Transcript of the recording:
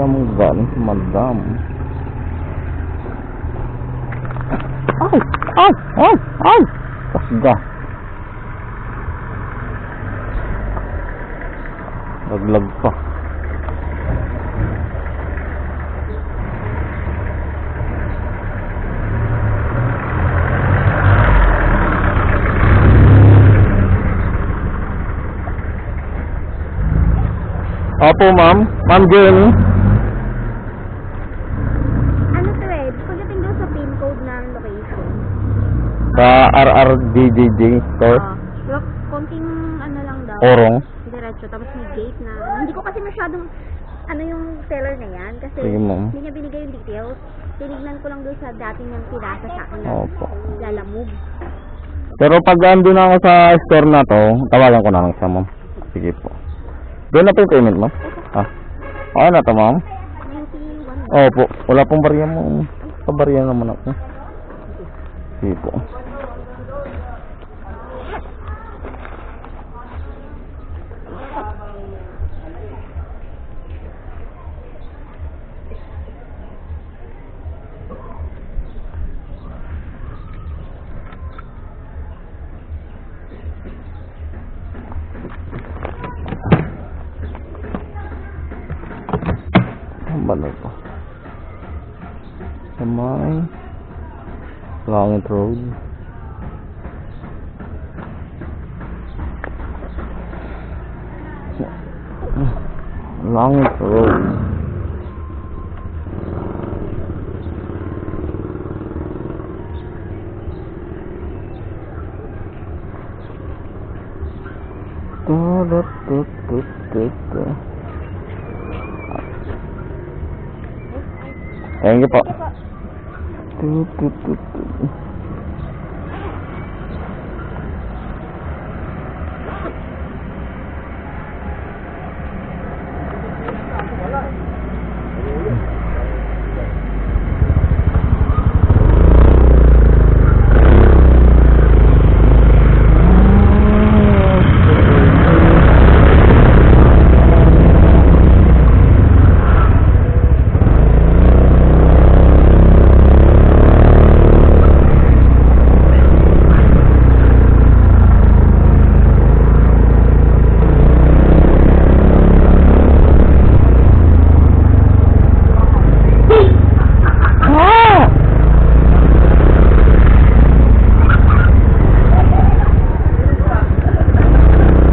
kaya mong galing si madam. Ay! Ay! Ay! Ay! Kasga. Laglag pa. Opo, ma'am. Ma'am Jenny. Ano to eh, pagdating doon sa pin code ng location. Sa RRDJJ store. Yung konting ano lang daw. Orong. Diretso, tapos may gate na. Hindi ko kasi masyadong ano yung seller na yan. Kasi Sige, ma'am. hindi niya binigay yung details. Tinignan ko lang doon sa dating niyang pinasa sa akin na Opo. lalamog. Pero pag andun na ako sa store na to, tawagan ko na lang siya, ma'am. Sige po. Doon na po yung payment, ma'am. Ah. Okay na to, ma'am. 91. Opo. Wala pong barya mo. Sa barya naman ako. Sige po. Balik ko sa may Langit Road. Langit Road. Thank you po.